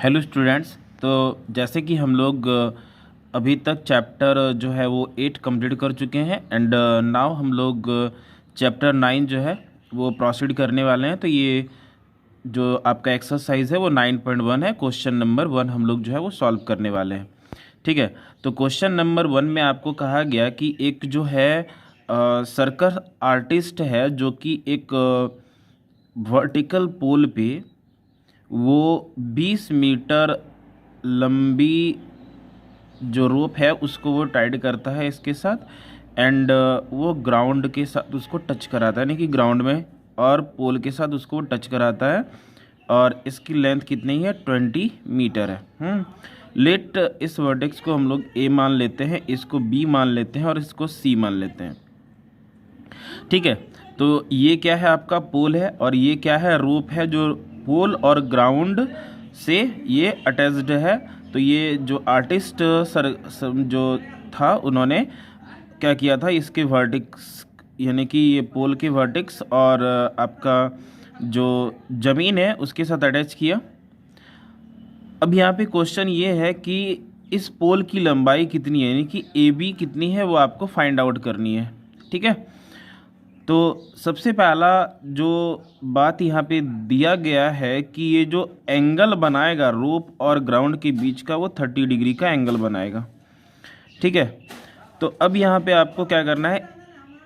Hello students. तो जैसे कि हम लोग अभी तक चैप्टर जो है वो 8 कंप्लीट कर चुके हैं एंड नाउ हम लोग चैप्टर 9 जो है वो प्रोसीड करने वाले हैं। तो ये जो आपका एक्सरसाइज है वो 9.1 है। क्वेश्चन नंबर 1 हम लोग जो है वो सॉल्व करने वाले हैं। ठीक है। तो क्वेश्चन नंबर 1 में आपको कहा गया कि एक जो है सर्कस आर्टिस्ट है जो कि एक वर्टिकल पोल पे वो 20 मीटर लंबी जो रोप है उसको वो टाइड करता है इसके साथ एंड वो ग्राउंड के साथ उसको टच कराता है, यानी कि ग्राउंड में और पोल के साथ उसको टच कराता है और इसकी लेंथ कितनी है 20 मीटर है। लेट इस वर्टेक्स को हम लोग ए मान लेते हैं, इसको बी मान लेते हैं और इसको सी मान लेते हैं। ठीक है। तो ये क्या है, आपका पोल है और ये क्या है, रोप है जो पोल और ग्राउंड से ये अटैच्ड है। तो ये जो आर्टिस्ट जो था उन्होंने क्या किया था, इसके वर्टिक्स यानी कि ये पोल के वर्टिक्स और आपका जो ज़मीन है उसके साथ अटैच किया। अब यहाँ पे क्वेश्चन ये है कि इस पोल की लंबाई कितनी है, यानी कि ए बी कितनी है वो आपको फाइंड आउट करनी है। ठीक है। तो सबसे पहला जो बात यहाँ पे दिया गया है कि ये जो एंगल बनाएगा रोप और ग्राउंड के बीच का वो 30 डिग्री का एंगल बनाएगा। ठीक है। तो अब यहाँ पे आपको क्या करना है,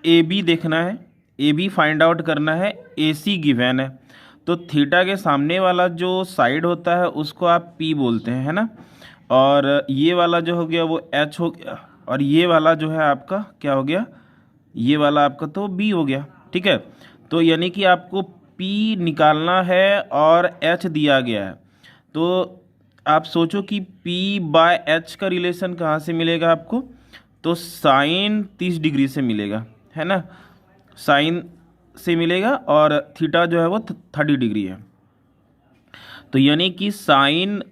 ए बी देखना है, ए बी फाइंड आउट करना है, ए सी गिवन है। तो थीटा के सामने वाला जो साइड होता है उसको आप पी बोलते हैं, है ना। और ये वाला जो हो गया वो एच हो गया और ये वाला जो है आपका क्या हो गया, ये वाला आपका तो बी हो गया। ठीक है। तो यानी कि आपको पी निकालना है और एच दिया गया है। तो आप सोचो कि पी बाय एच का रिलेशन कहाँ से मिलेगा आपको, तो साइन 30 डिग्री से मिलेगा, है ना। साइन से मिलेगा और थीटा जो है वो 30 डिग्री है। तो यानी कि sine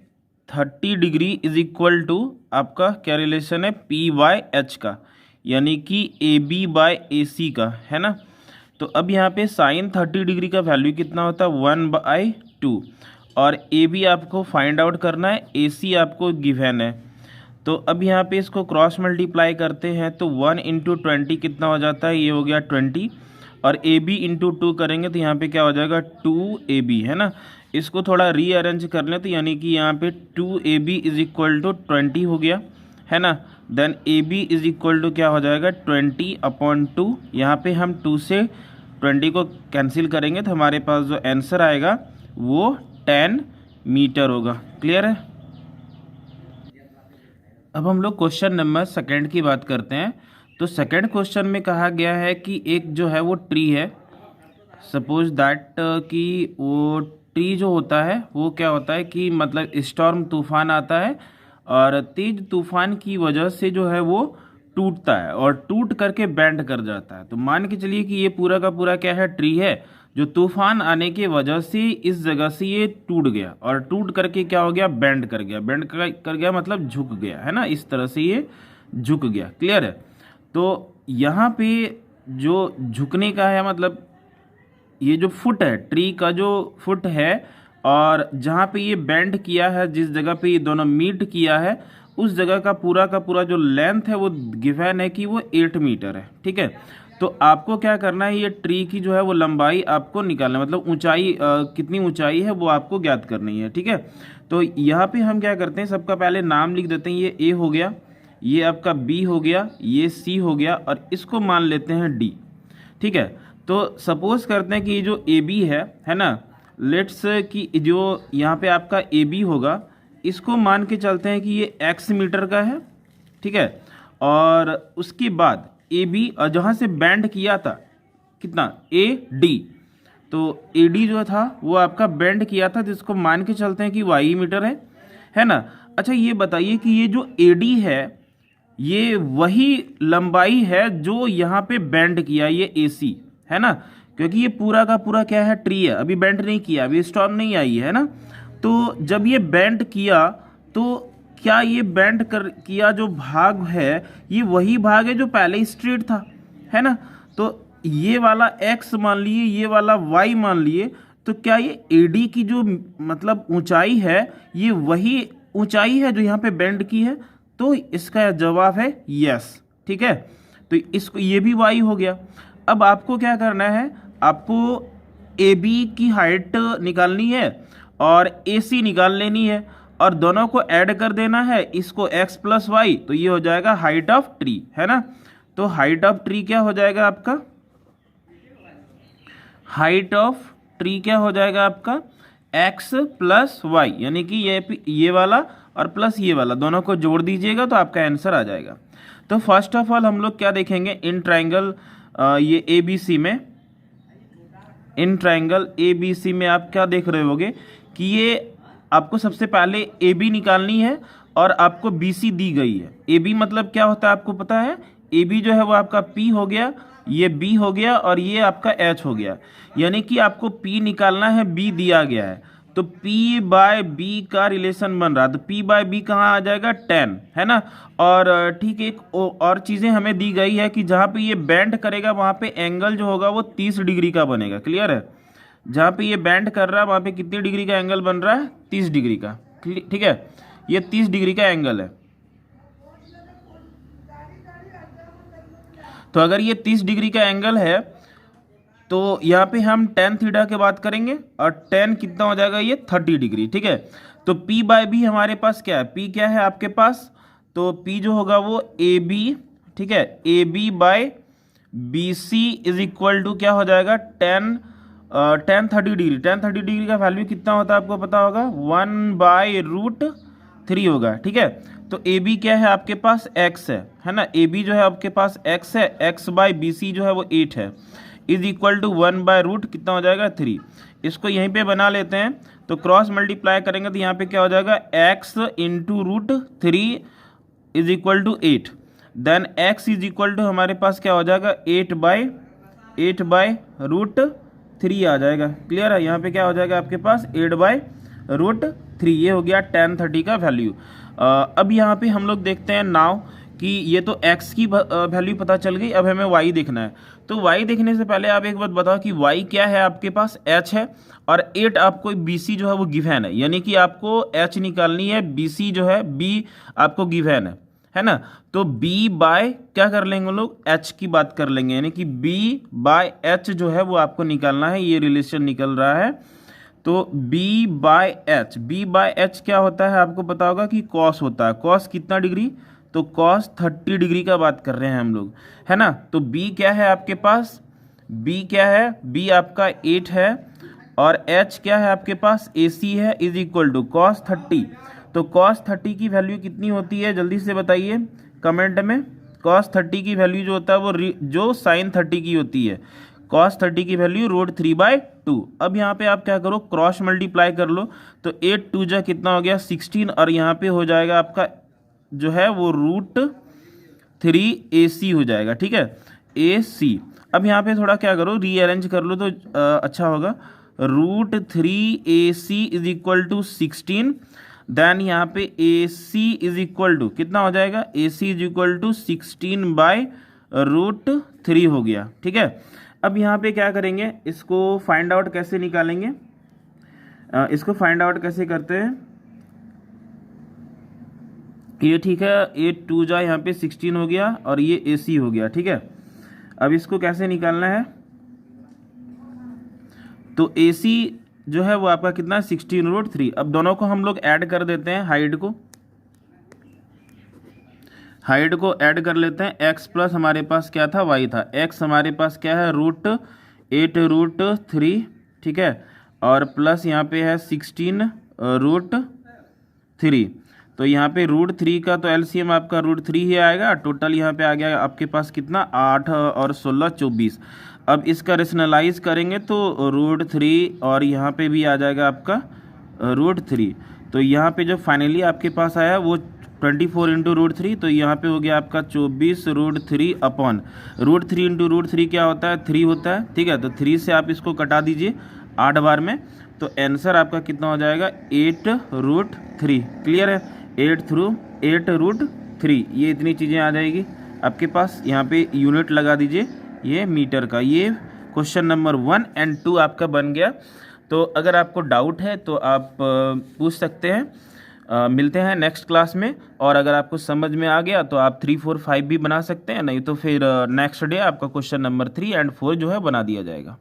30 degree is equal to आपका क्या रिलेशन है, पी बाय एच का, यानी कि ए बी बाय ए सी का, है ना। तो अब यहाँ पे साइन 30 डिग्री का वैल्यू कितना होता है 1/2 और ए बी आपको फाइंड आउट करना है, ए सी आपको गिवन है। तो अब यहाँ पे इसको क्रॉस मल्टीप्लाई करते हैं तो 1 × 20 कितना हो जाता है, ये हो गया 20 और ए बी × 2 करेंगे तो यहाँ पे क्या हो जाएगा 2AB, है ना। इसको थोड़ा रीअरेंज कर लें तो यानी कि यहाँ पे 2AB इज इक्वल टू 20 हो गया, है ना। Then A B is equal to क्या हो जाएगा 20/2। यहाँ पे हम 2 से 20 को कैंसिल करेंगे तो हमारे पास जो आंसर आएगा वो 10 मीटर होगा। क्लियर है। अब हम लोग क्वेश्चन नंबर 2 की बात करते हैं। तो सेकंड क्वेश्चन में कहा गया है कि एक जो है वो ट्री है, सपोज दैट कि वो ट्री जो होता है वो क्या होता है कि मतलब स्टॉर्म तूफान आता है और तेज तूफान की वजह से जो है वो टूटता है और टूट करके बेंड कर जाता है। तो मान के चलिए कि ये पूरा का पूरा क्या है, ट्री है जो तूफान आने की वजह से इस जगह से ये टूट गया और टूट करके क्या हो गया, बेंड कर गया। बेंड कर गया मतलब झुक गया, है ना। इस तरह से ये झुक गया। क्लियर है। तो यहाँ पे जो झुकने का है मतलब ये जो फुट है, ट्री का जो फुट है और जहाँ पे ये बेंड किया है, जिस जगह पे ये दोनों मीट किया है उस जगह का पूरा जो लेंथ है वो गिवन है कि वो 8 मीटर है। ठीक है। तो आपको क्या करना है, ये ट्री की जो है वो लंबाई आपको निकालना है, मतलब ऊंचाई कितनी ऊंचाई है वो आपको ज्ञात करनी है। ठीक है। तो यहाँ पे हम क्या करते हैं, सबका पहले नाम लिख देते हैं। ये ए हो गया, ये आपका बी हो गया, ये सी हो गया और इसको मान लेते हैं डी। ठीक है। तो सपोज करते हैं कि ये जो ए बी है ना, लेट्स कि जो यहाँ पे आपका ए बी होगा इसको मान के चलते हैं कि ये x मीटर का है। ठीक है। और उसके बाद ए बी जहाँ से बेंड किया था कितना ए डी, तो ए डी जो था वो आपका बेंड किया था जिसको मान के चलते हैं कि y मीटर है ना। अच्छा ये बताइए कि ये जो ए डी है ये वही लंबाई है जो यहाँ पे बेंड किया ये ए सी, है ना, क्योंकि ये पूरा का पूरा क्या है, ट्री है, अभी बेंड नहीं किया, अभी स्टॉर्म नहीं आई है ना। तो जब ये बेंड किया तो क्या ये बेंड किया जो भाग है ये वही भाग है जो पहले स्ट्रेट था, है ना। तो ये वाला x मान लिए, ये वाला y मान लिए, तो क्या ये AD की जो मतलब ऊंचाई है ये वही ऊंचाई है जो यहाँ पे बेंड की है? तो इसका जवाब है यस। ठीक है, तो इसको ये भी y हो गया। अब आपको क्या करना है, आपको AB की हाइट निकालनी है और AC निकाल लेनी है और दोनों को ऐड कर देना है, इसको x प्लस वाई, तो ये हो जाएगा हाइट ऑफ ट्री, है ना। तो हाइट ऑफ ट्री क्या हो जाएगा आपका? हाइट ऑफ ट्री क्या हो जाएगा आपका? x प्लस वाई, यानी कि ये वाला और प्लस ये वाला दोनों को जोड़ दीजिएगा तो आपका आंसर आ जाएगा। तो फर्स्ट ऑफ ऑल हम लोग क्या देखेंगे, इन ट्राइंगल ये ABC में, इन ट्राइंगल ABC में आप क्या देख रहे होगे कि ये आपको सबसे पहले AB निकालनी है और आपको BC दी गई है। AB मतलब क्या होता है आपको पता है? AB जो है वो आपका P हो गया, ये B हो गया और ये आपका H हो गया, यानी कि आपको P निकालना है, B दिया गया है, तो P बाय B का रिलेशन बन रहा है, तो P बाय B कहाँ आ जाएगा? 10, है ना। और ठीक है, एक और चीज़ें हमें दी गई है कि जहाँ पे ये बेंड करेगा वहाँ पे एंगल जो होगा वो 30 डिग्री का बनेगा। क्लियर है? जहाँ पे ये बेंड कर रहा है वहाँ पे कितने डिग्री का एंगल बन रहा है? 30 डिग्री का। ठीक है, ये 30 डिग्री का एंगल है। तो अगर ये 30 डिग्री का एंगल है तो यहाँ पे हम tan थीटा की बात करेंगे और tan कितना हो जाएगा? ये 30 डिग्री। ठीक है, तो P बाय B हमारे पास क्या है? P क्या है आपके पास? तो P जो होगा वो AB, ठीक है, AB by BC is equal to क्या हो जाएगा? tan 30 degree. tan 30 डिग्री का वैल्यू कितना होता है आपको पता होगा? 1/√3 होगा। ठीक है, तो AB क्या है आपके पास? x है ना। AB जो है आपके पास x है, x बाय BC जो है वो 8 है, इज इक्वल टू 1/√, कितना हो जाएगा? 3। इसको यहीं पे बना लेते हैं, तो क्रॉस मल्टीप्लाई करेंगे तो यहाँ पे क्या हो जाएगा? x into √3 is equal to 8, then x is equal to हमारे पास क्या हो जाएगा? 8/√3 आ जाएगा। क्लियर है? यहाँ पे क्या हो जाएगा आपके पास? 8/√3। ये हो गया tan 30 का वैल्यू। अब यहाँ पे हम लोग देखते हैं नाउ कि ये तो x की वैल्यू पता चल गई, अब हमें y देखना है। तो y देखने से पहले आप एक बात बताओ कि y क्या है आपके पास? h है और 8 आपको BC जो है वो गिवन है, यानी कि आपको h निकालनी है, BC जो है B आपको गिवन है ना। तो B बाय क्या कर लेंगे हम लोग? h की बात कर लेंगे, यानी कि B बाय h जो है वो आपको निकालना है, ये रिलेशन निकल रहा है। तो B बाय एच क्या होता है आपको पता होगा कि कॉस होता है। कॉस कितना डिग्री? तो कॉस 30 डिग्री का बात कर रहे हैं हम लोग, है ना। तो B क्या है आपके पास? B क्या है? B आपका 8 है और H क्या है आपके पास? AC है, इज इक्वल टू कॉस 30। तो कॉस 30 की वैल्यू कितनी होती है जल्दी से बताइए कमेंट में। कॉस 30 की वैल्यू जो होता है वो जो साइन 30 की होती है, कॉस 30 की वैल्यू √3/2। अब यहाँ पे आप क्या करो? क्रॉस मल्टीप्लाई कर लो, तो 8 2 जा कितना हो गया? 16 और यहाँ पे हो जाएगा आपका जो है वो √3 AC हो जाएगा। ठीक है, AC। अब यहाँ पे थोड़ा क्या करो? रीअरेंज कर लो तो अच्छा होगा। √3 AC is equal to 16, then यहाँ पे AC इज इक्वल टू कितना हो जाएगा? AC इज इक्वल टू 16/√3 हो गया। ठीक है, अब यहाँ पे क्या करेंगे? इसको फाइंड आउट कैसे निकालेंगे? इसको फाइंड आउट कैसे करते हैं? ये ठीक है, 8 2 जा यहाँ पे 16 हो गया और ये AC हो गया। ठीक है, अब इसको कैसे निकालना है? तो AC जो है वो आपका कितना है? 16√3। अब दोनों को हम लोग ऐड कर देते हैं, हाइट को ऐड कर लेते हैं। x प्लस हमारे पास क्या था? y था। x हमारे पास क्या है? √8√3, ठीक है, और प्लस यहाँ पे है 16√3। तो यहाँ पे √3 का तो LCM आपका √3 ही आएगा। टोटल यहाँ पे आ गया आपके पास कितना? 8 और 16 24। अब इसका रेशनलाइज करेंगे तो √3 और यहाँ पे भी आ जाएगा आपका √3। तो यहाँ पे जो फाइनली आपके पास आया वो 24 इंटू √3, तो यहाँ पे हो गया आपका 24√3 अपॉन √3 इंटू √3 क्या होता है? 3 होता है। ठीक है, तो 3 से आप इसको कटा दीजिए 8 बार में, तो आंसर आपका कितना हो जाएगा? 8√3। क्लियर है? 8√3, ये इतनी चीज़ें आ जाएगी आपके पास। यहाँ पे यूनिट लगा दीजिए ये मीटर का। ये क्वेश्चन नंबर 1 और 2 आपका बन गया। तो अगर आपको डाउट है तो आप पूछ सकते हैं। मिलते हैं नेक्स्ट क्लास में। और अगर आपको समझ में आ गया तो आप 3, 4, 5 भी बना सकते हैं, नहीं तो फिर नेक्स्ट डे आपका क्वेश्चन नंबर 3 एंड 4 जो है बना दिया जाएगा।